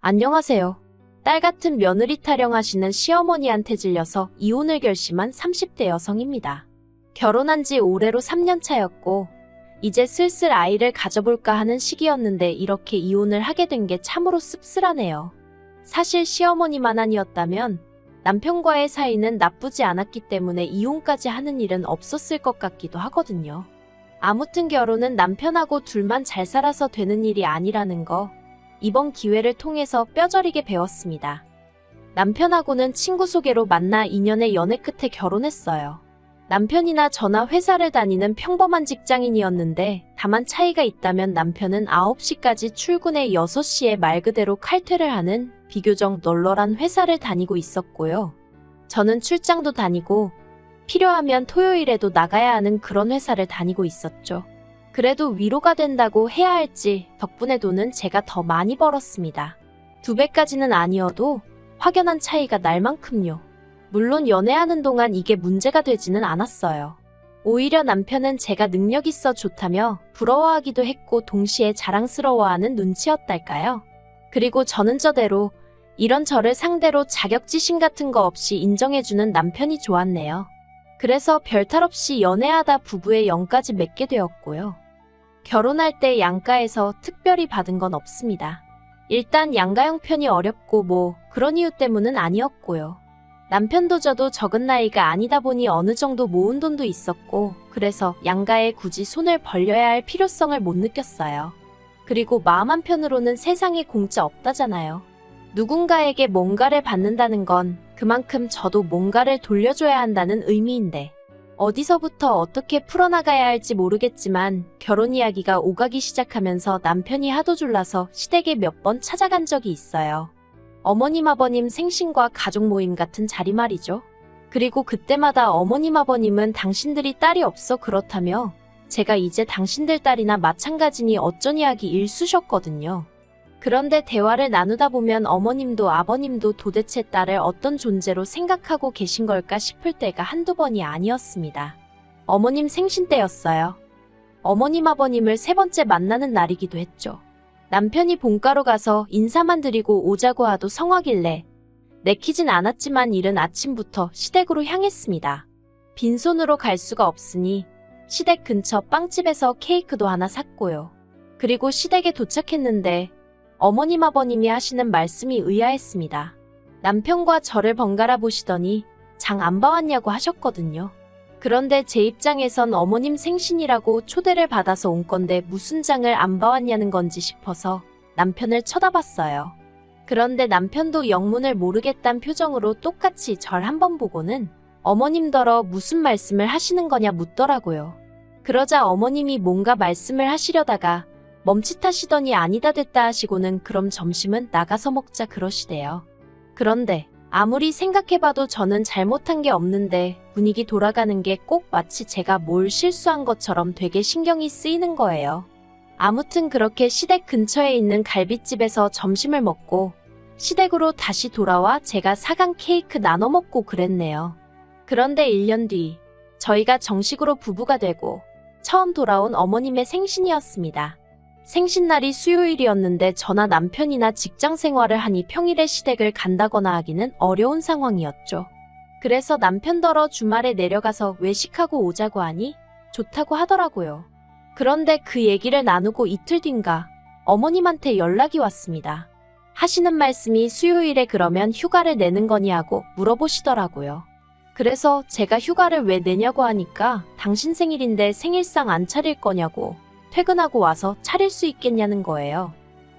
안녕하세요. 딸 같은 며느리 타령하시는 시어머니한테 질려서 이혼을 결심한 30대 여성입니다. 결혼한 지 올해로 3년 차였고 이제 슬슬 아이를 가져볼까 하는 시기였는데 이렇게 이혼을 하게 된 게 참으로 씁쓸하네요. 사실 시어머니만 아니었다면 남편과의 사이는 나쁘지 않았기 때문에 이혼까지 하는 일은 없었을 것 같기도 하거든요. 아무튼 결혼은 남편하고 둘만 잘 살아서 되는 일이 아니라는 거 이번 기회를 통해서 뼈저리게 배웠습니다. 남편하고는 친구 소개로 만나 2년의 연애 끝에 결혼했어요. 남편이나 저나 회사를 다니는 평범한 직장인이었는데 다만 차이가 있다면 남편은 9시까지 출근해 6시에 말 그대로 칼퇴를 하는 비교적 널널한 회사를 다니고 있었고요. 저는 출장도 다니고 필요하면 토요일에도 나가야 하는 그런 회사를 다니고 있었죠. 그래도 위로가 된다고 해야 할지 덕분에 돈은 제가 더 많이 벌었습니다. 2배까지는 아니어도 확연한 차이가 날 만큼요. 물론 연애하는 동안 이게 문제가 되지는 않았어요. 오히려 남편은 제가 능력 있어 좋다며 부러워하기도 했고 동시에 자랑스러워하는 눈치였달까요? 그리고 저는 저대로 이런 저를 상대로 자격지심 같은 거 없이 인정해주는 남편이 좋았네요. 그래서 별탈 없이 연애하다 부부의 영까지 맺게 되었고요. 결혼할 때 양가에서 특별히 받은 건 없습니다. 일단 양가 형편이 어렵고 그런 이유 때문은 아니었고요. 남편도 저도 적은 나이가 아니다 보니 어느 정도 모은 돈도 있었고 그래서 양가에 굳이 손을 벌려야 할 필요성을 못 느꼈어요. 그리고 마음 한편으로는 세상에 공짜 없다잖아요. 누군가에게 뭔가를 받는다는 건 그만큼 저도 뭔가를 돌려줘야 한다는 의미인데 어디서부터 어떻게 풀어나가야 할지 모르겠지만 결혼 이야기가 오가기 시작하면서 남편이 하도 졸라서 시댁에 몇 번 찾아간 적이 있어요. 어머님 아버님 생신과 가족 모임 같은 자리 말이죠. 그리고 그때마다 어머님 아버님은 당신들이 딸이 없어 그렇다며 제가 이제 당신들 딸이나 마찬가지니 어쩐 이야기 일쑤셨거든요. 그런데 대화를 나누다 보면 어머님도 아버님도 도대체 딸을 어떤 존재로 생각하고 계신 걸까 싶을 때가 한두 번이 아니었습니다. 어머님 생신 때였어요. 어머님 아버님을 3번째 만나는 날이기도 했죠. 남편이 본가로 가서 인사만 드리고 오자고 하도 성화길래 내키진 않았지만 이른 아침부터 시댁으로 향했습니다. 빈손으로 갈 수가 없으니 시댁 근처 빵집에서 케이크도 하나 샀고요. 그리고 시댁에 도착했는데 어머님 아버님이 하시는 말씀이 의아했습니다. 남편과 저를 번갈아 보시더니 장 안 봐왔냐고 하셨거든요. 그런데 제 입장에선 어머님 생신이라고 초대를 받아서 온 건데 무슨 장을 안 봐왔냐는 건지 싶어서 남편을 쳐다봤어요. 그런데 남편도 영문을 모르겠단 표정으로 똑같이 절 한번 보고는 어머님더러 무슨 말씀을 하시는 거냐 묻더라고요. 그러자 어머님이 뭔가 말씀을 하시려다가 멈칫하시더니 아니다 됐다 하시고는 그럼 점심은 나가서 먹자 그러시대요. 그런데 아무리 생각해봐도 저는 잘못한 게 없는데 분위기 돌아가는 게 꼭 마치 제가 뭘 실수한 것처럼 되게 신경이 쓰이는 거예요. 아무튼 그렇게 시댁 근처에 있는 갈비집에서 점심을 먹고 시댁으로 다시 돌아와 제가 사간 케이크 나눠 먹고 그랬네요. 그런데 1년 뒤 저희가 정식으로 부부가 되고 처음 돌아온 어머님의 생신이었습니다. 생신날이 수요일이었는데 저나 남편이나 직장 생활을 하니 평일에 시댁을 간다거나 하기는 어려운 상황이었죠. 그래서 남편더러 주말에 내려가서 외식하고 오자고 하니 좋다고 하더라고요. 그런데 그 얘기를 나누고 이틀 뒤인가 어머님한테 연락이 왔습니다. 하시는 말씀이 수요일에 그러면 휴가를 내는 거니 하고 물어보시더라고요. 그래서 제가 휴가를 왜 내냐고 하니까 당신 생일인데 생일상 안 차릴 거냐고 퇴근하고 와서 차릴 수 있겠냐는 거예요.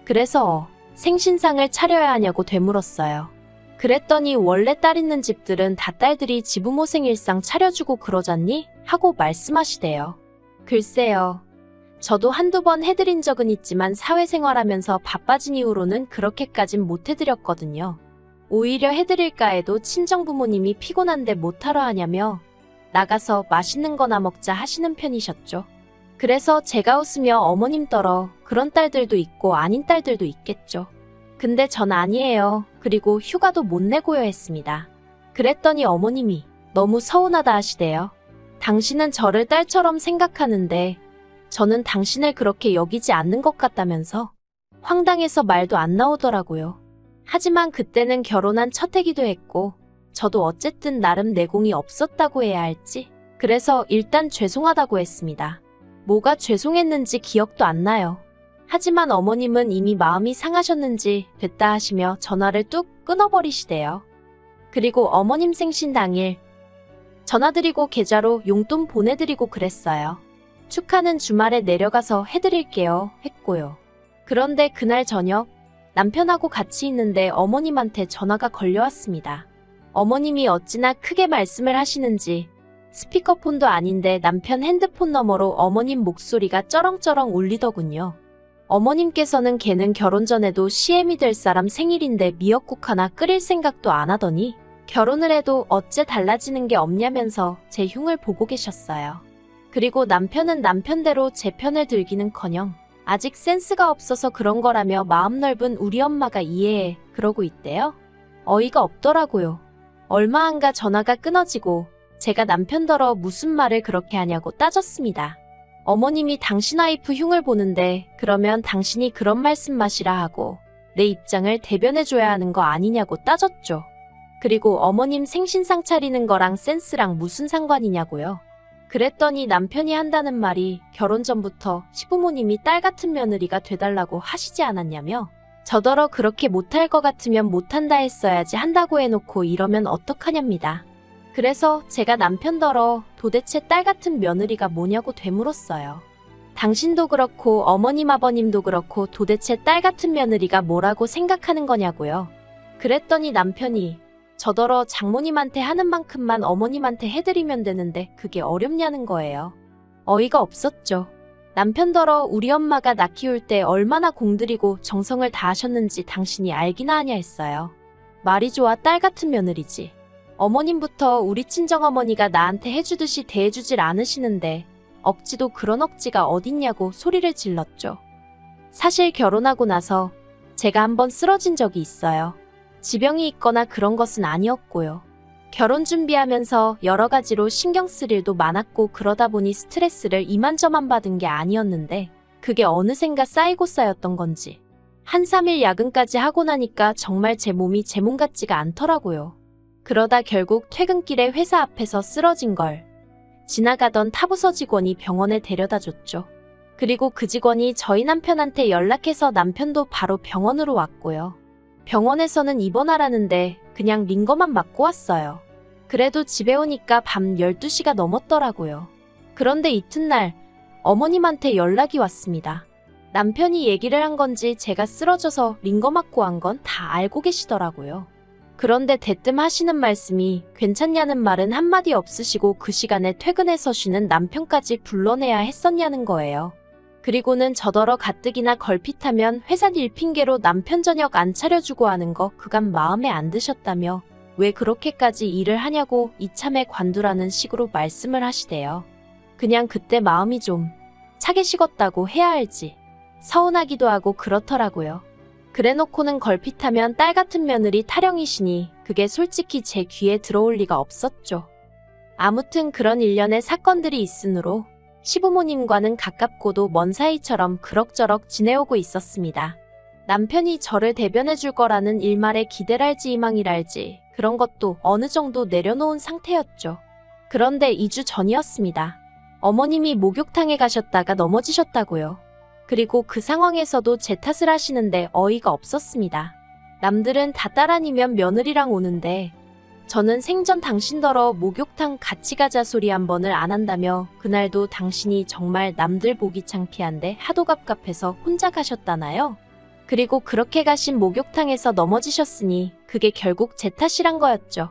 그래서 생신상을 차려야 하냐고 되물었어요. 그랬더니 원래 딸 있는 집들은 다 딸들이 지부모 생일상 차려주고 그러잖니? 하고 말씀하시대요. 글쎄요. 저도 한두 번 해드린 적은 있지만 사회생활하면서 바빠진 이후로는 그렇게까진 못 해드렸거든요. 오히려 해드릴까 해도 친정부모님이 피곤한데 못하러 하냐며 나가서 맛있는 거나 먹자 하시는 편이셨죠. 그래서 제가 웃으며 어머님더러 그런 딸들도 있고 아닌 딸들도 있겠죠. 근데 전 아니에요. 그리고 휴가도 못 내고요 했습니다. 그랬더니 어머님이 너무 서운하다 하시대요. 당신은 저를 딸처럼 생각하는데 저는 당신을 그렇게 여기지 않는 것 같다면서 황당해서 말도 안 나오더라고요. 하지만 그때는 결혼한 첫 해기도 했고 저도 어쨌든 나름 내공이 없었다고 해야 할지 그래서 일단 죄송하다고 했습니다. 뭐가 죄송했는지 기억도 안 나요. 하지만 어머님은 이미 마음이 상하셨는지 됐다 하시며 전화를 뚝 끊어버리시대요. 그리고 어머님 생신 당일 전화드리고 계좌로 용돈 보내드리고 그랬어요. 축하는 주말에 내려가서 해드릴게요 했고요. 그런데 그날 저녁 남편하고 같이 있는데 어머님한테 전화가 걸려왔습니다. 어머님이 어찌나 크게 말씀을 하시는지 스피커폰도 아닌데 남편 핸드폰 너머로 어머님 목소리가 쩌렁쩌렁 울리더군요. 어머님께서는 걔는 결혼 전에도 CM이 될 사람 생일인데 미역국 하나 끓일 생각도 안 하더니 결혼을 해도 어째 달라지는 게 없냐면서 제 흉을 보고 계셨어요. 그리고 남편은 남편대로 제 편을 들기는커녕 아직 센스가 없어서 그런 거라며 마음 넓은 우리 엄마가 이해해 그러고 있대요. 어이가 없더라고요. 얼마 안 가 전화가 끊어지고 제가 남편더러 무슨 말을 그렇게 하냐고 따졌습니다. 어머님이 당신 와이프 흉을 보는데 그러면 당신이 그런 말씀 마시라 하고 내 입장을 대변해줘야 하는 거 아니냐고 따졌죠. 그리고 어머님 생신상 차리는 거랑 센스랑 무슨 상관이냐고요. 그랬더니 남편이 한다는 말이 결혼 전부터 시부모님이 딸 같은 며느리가 돼달라고 하시지 않았냐며 저더러 그렇게 못할 것 같으면 못한다 했어야지 한다고 해놓고 이러면 어떡하냐입니다. 그래서 제가 남편더러 도대체 딸 같은 며느리가 뭐냐고 되물었어요. 당신도 그렇고 어머님 아버님도 그렇고 도대체 딸 같은 며느리가 뭐라고 생각하는 거냐고요. 그랬더니 남편이 저더러 장모님한테 하는 만큼만 어머님한테 해드리면 되는데 그게 어렵냐는 거예요. 어이가 없었죠. 남편더러 우리 엄마가 나 키울 때 얼마나 공들이고 정성을 다하셨는지 당신이 알기나 하냐 했어요. 말이 좋아 딸 같은 며느리지. 어머님부터 우리 친정어머니가 나한테 해주듯이 대해주질 않으시는데 억지도 그런 억지가 어딨냐고 소리를 질렀죠. 사실 결혼하고 나서 제가 한번 쓰러진 적이 있어요. 지병이 있거나 그런 것은 아니었고요. 결혼 준비하면서 여러 가지로 신경 쓸 일도 많았고 그러다 보니 스트레스를 이만저만 받은 게 아니었는데 그게 어느샌가 쌓이고 쌓였던 건지 한 3일 야근까지 하고 나니까 정말 제 몸이 제 몸 같지가 않더라고요. 그러다 결국 퇴근길에 회사 앞에서 쓰러진 걸 지나가던 타부서 직원이 병원에 데려다 줬죠. 그리고 그 직원이 저희 남편한테 연락해서 남편도 바로 병원으로 왔고요. 병원에서는 입원하라는데 그냥 링거만 맞고 왔어요. 그래도 집에 오니까 밤 12시가 넘었더라고요. 그런데 이튿날 어머님한테 연락이 왔습니다. 남편이 얘기를 한 건지 제가 쓰러져서 링거 맞고 한 건 다 알고 계시더라고요. 그런데 대뜸 하시는 말씀이 괜찮냐는 말은 한마디 없으시고 그 시간에 퇴근해서 쉬는 남편까지 불러내야 했었냐는 거예요. 그리고는 저더러 가뜩이나 걸핏하면 회사 일 핑계로 남편 저녁 안 차려주고 하는 거 그간 마음에 안 드셨다며 왜 그렇게까지 일을 하냐고 이참에 관두라는 식으로 말씀을 하시대요. 그냥 그때 마음이 좀 차게 식었다고 해야 할지 서운하기도 하고 그렇더라고요. 그래놓고는 걸핏하면 딸 같은 며느리 타령이시니 그게 솔직히 제 귀에 들어올 리가 없었죠. 아무튼 그런 일련의 사건들이 있으므로 시부모님과는 가깝고도 먼 사이처럼 그럭저럭 지내오고 있었습니다. 남편이 저를 대변해 줄 거라는 일말의 기대랄지 희망이랄지 그런 것도 어느 정도 내려놓은 상태였죠. 그런데 2주 전이었습니다. 어머님이 목욕탕에 가셨다가 넘어지셨다고요. 그리고 그 상황에서도 제 탓을 하시는데 어이가 없었습니다. 남들은 다 딸 아니면 며느리랑 오는데 저는 생전 당신더러 목욕탕 같이 가자 소리 한 번을 안 한다며 그날도 당신이 정말 남들 보기 창피한데 하도 갑갑해서 혼자 가셨다나요? 그리고 그렇게 가신 목욕탕에서 넘어지셨으니 그게 결국 제 탓이란 거였죠.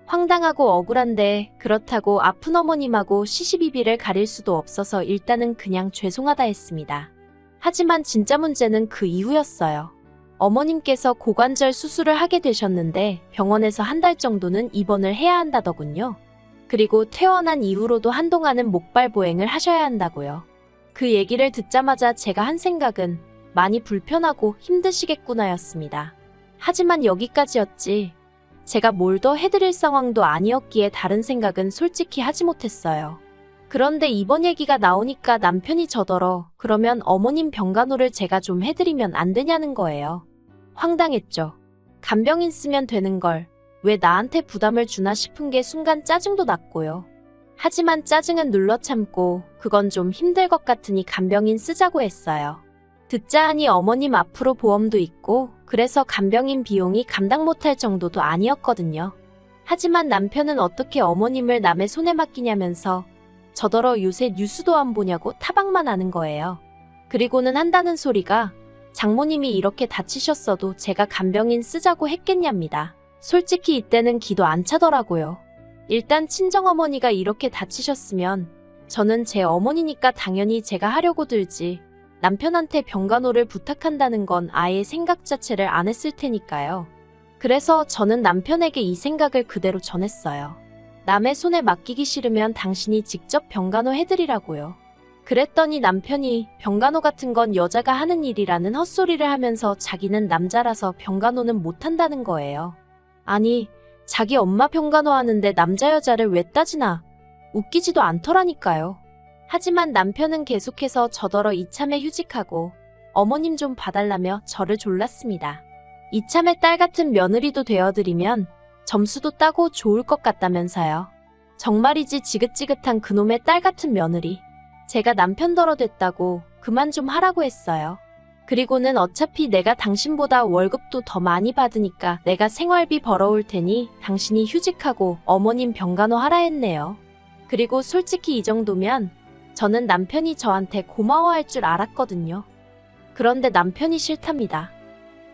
황당하고 억울한데 그렇다고 아픈 어머님하고 시시비비를 가릴 수도 없어서 일단은 그냥 죄송하다 했습니다. 하지만 진짜 문제는 그 이후였어요. 어머님께서 고관절 수술을 하게 되셨는데 병원에서 한 달 정도는 입원을 해야 한다더군요. 그리고 퇴원한 이후로도 한동안은 목발 보행을 하셔야 한다고요. 그 얘기를 듣자마자 제가 한 생각은 많이 불편하고 힘드시겠구나였습니다. 하지만 여기까지였지. 제가 뭘 더 해드릴 상황도 아니었기에 다른 생각은 솔직히 하지 못했어요. 그런데 이번 얘기가 나오니까 남편이 저더러 그러면 어머님 병간호를 제가 좀 해드리면 안 되냐는 거예요. 황당했죠. 간병인 쓰면 되는 걸 왜 나한테 부담을 주나 싶은 게 순간 짜증도 났고요. 하지만 짜증은 눌러 참고 그건 좀 힘들 것 같으니 간병인 쓰자고 했어요. 듣자 하니 어머님 앞으로 보험도 있고 그래서 간병인 비용이 감당 못할 정도도 아니었거든요. 하지만 남편은 어떻게 어머님을 남의 손에 맡기냐면서 저더러 요새 뉴스도 안 보냐고 타박만 하는 거예요. 그리고는 한다는 소리가 장모님이 이렇게 다치셨어도 제가 간병인 쓰자고 했겠냐입니다. 솔직히 이때는 기도 안 차더라고요. 일단 친정어머니가 이렇게 다치셨으면 저는 제 어머니니까 당연히 제가 하려고 들지 남편한테 병간호를 부탁한다는 건 아예 생각 자체를 안 했을 테니까요. 그래서 저는 남편에게 이 생각을 그대로 전했어요. 남의 손에 맡기기 싫으면 당신이 직접 병간호 해드리라고요. 그랬더니 남편이 병간호 같은 건 여자가 하는 일이라는 헛소리를 하면서 자기는 남자라서 병간호는 못한다는 거예요. 아니, 자기 엄마 병간호 하는데 남자 여자를 왜 따지나? 웃기지도 않더라니까요. 하지만 남편은 계속해서 저더러 이참에 휴직하고 어머님 좀 봐달라며 저를 졸랐습니다. 이참에 딸 같은 며느리도 되어드리면 점수도 따고 좋을 것 같다면서요. 정말이지 지긋지긋한 그놈의 딸 같은 며느리. 제가 남편더러 됐다고 그만 좀 하라고 했어요. 그리고는 어차피 내가 당신보다 월급도 더 많이 받으니까 내가 생활비 벌어올 테니 당신이 휴직하고 어머님 병간호 하라 했네요. 그리고 솔직히 이 정도면 저는 남편이 저한테 고마워할 줄 알았거든요. 그런데 남편이 싫답니다.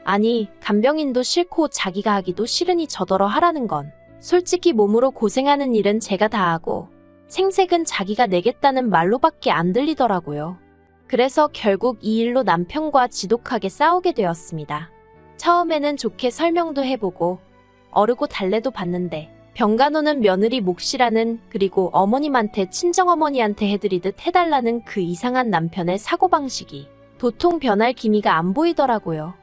아니, 간병인도 싫고 자기가 하기도 싫으니 저더러 하라는 건 솔직히 몸으로 고생하는 일은 제가 다 하고 생색은 자기가 내겠다는 말로밖에 안 들리더라고요. 그래서 결국 이 일로 남편과 지독하게 싸우게 되었습니다. 처음에는 좋게 설명도 해보고 어르고 달래도 봤는데 병간호는 며느리 몫이라는 그리고 어머님한테 친정어머니한테 해드리듯 해달라는 그 이상한 남편의 사고방식이 도통 변할 기미가 안 보이더라고요.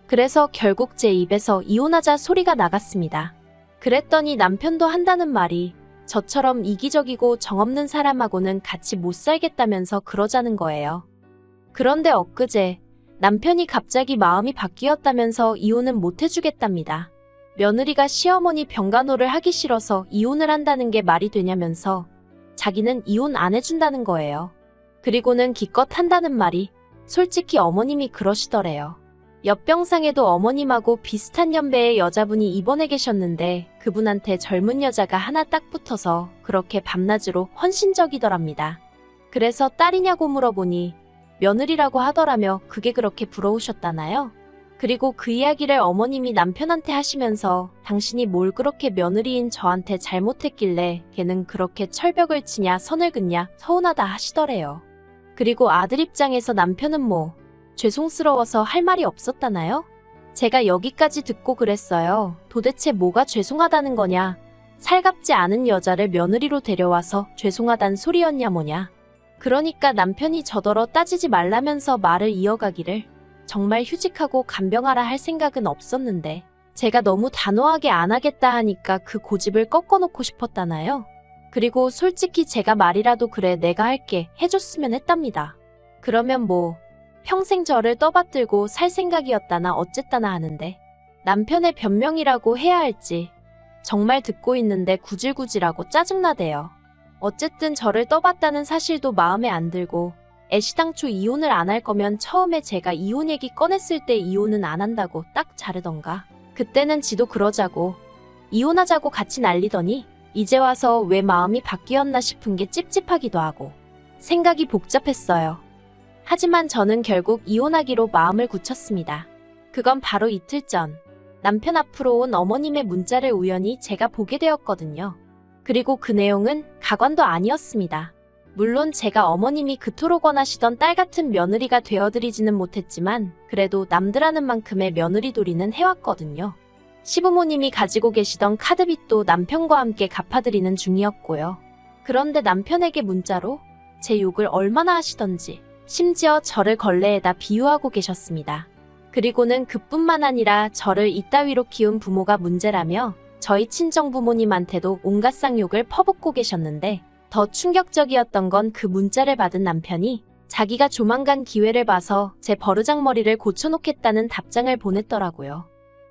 그래서 결국 제 입에서 이혼하자 소리가 나갔습니다. 그랬더니 남편도 한다는 말이 저처럼 이기적이고 정없는 사람하고는 같이 못 살겠다면서 그러자는 거예요. 그런데 엊그제 남편이 갑자기 마음이 바뀌었다면서 이혼은 못 해주겠답니다. 며느리가 시어머니 병간호를 하기 싫어서 이혼을 한다는 게 말이 되냐면서 자기는 이혼 안 해준다는 거예요. 그리고는 기껏 한다는 말이 솔직히 어머님이 그러시더래요. 옆병상에도 어머님하고 비슷한 연배의 여자분이 입원해 계셨는데 그분한테 젊은 여자가 하나 딱 붙어서 그렇게 밤낮으로 헌신적이더랍니다. 그래서 딸이냐고 물어보니 며느리라고 하더라며 그게 그렇게 부러우셨다나요? 그리고 그 이야기를 어머님이 남편한테 하시면서 당신이 뭘 그렇게 며느리인 저한테 잘못했길래 걔는 그렇게 철벽을 치냐 선을 긋냐 서운하다 하시더래요. 그리고 아들 입장에서 남편은 뭐 죄송스러워서 할 말이 없었다나요? 제가 여기까지 듣고 그랬어요. 도대체 뭐가 죄송하다는 거냐? 살갑지 않은 여자를 며느리로 데려와서 죄송하단 소리였냐 뭐냐? 그러니까 남편이 저더러 따지지 말라면서 말을 이어가기를 정말 휴직하고 간병하라 할 생각은 없었는데 제가 너무 단호하게 안 하겠다 하니까 그 고집을 꺾어놓고 싶었다나요? 그리고 솔직히 제가 말이라도 그래 내가 할게 해줬으면 했답니다. 그러면 뭐 평생 저를 떠받들고 살 생각이었다나 어쨌다나 하는데 남편의 변명이라고 해야 할지 정말 듣고 있는데 구질구질하고 짜증나대요. 어쨌든 저를 떠봤다는 사실도 마음에 안 들고 애시당초 이혼을 안 할 거면 처음에 제가 이혼 얘기 꺼냈을 때 이혼은 안 한다고 딱 자르던가 그때는 지도 그러자고 이혼하자고 같이 난리더니 이제 와서 왜 마음이 바뀌었나 싶은 게 찝찝하기도 하고 생각이 복잡했어요. 하지만 저는 결국 이혼하기로 마음을 굳혔습니다. 그건 바로 이틀 전 남편 앞으로 온 어머님의 문자를 우연히 제가 보게 되었거든요. 그리고 그 내용은 가관도 아니었습니다. 물론 제가 어머님이 그토록 원하시던 딸 같은 며느리가 되어드리지는 못했지만 그래도 남들 하는 만큼의 며느리돌이는 해왔거든요. 시부모님이 가지고 계시던 카드빚도 남편과 함께 갚아드리는 중이었고요. 그런데 남편에게 문자로 제 욕을 얼마나 하시던지 심지어 저를 걸레에다 비유하고 계셨습니다. 그리고는 그뿐만 아니라 저를 이따위로 키운 부모가 문제라며 저희 친정부모님한테도 온갖 쌍욕을 퍼붓고 계셨는데 더 충격적이었던 건 그 문자를 받은 남편이 자기가 조만간 기회를 봐서 제 버르장머리를 고쳐놓겠다는 답장을 보냈더라고요.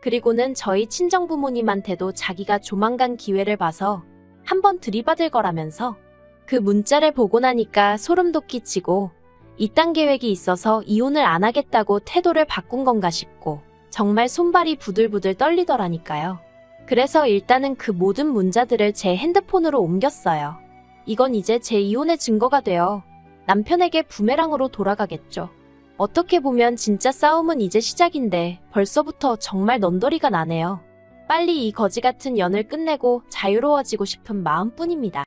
그리고는 저희 친정부모님한테도 자기가 조만간 기회를 봐서 한번 들이받을 거라면서 그 문자를 보고 나니까 소름도 끼치고 이딴 계획이 있어서 이혼을 안 하겠다고 태도를 바꾼 건가 싶고 정말 손발이 부들부들 떨리더라니까요. 그래서 일단은 그 모든 문자들을 제 핸드폰으로 옮겼어요. 이건 이제 제 이혼의 증거가 되어 남편에게 부메랑으로 돌아가겠죠. 어떻게 보면 진짜 싸움은 이제 시작인데 벌써부터 정말 넌더리가 나네요. 빨리 이 거지 같은 연을 끝내고 자유로워지고 싶은 마음뿐입니다.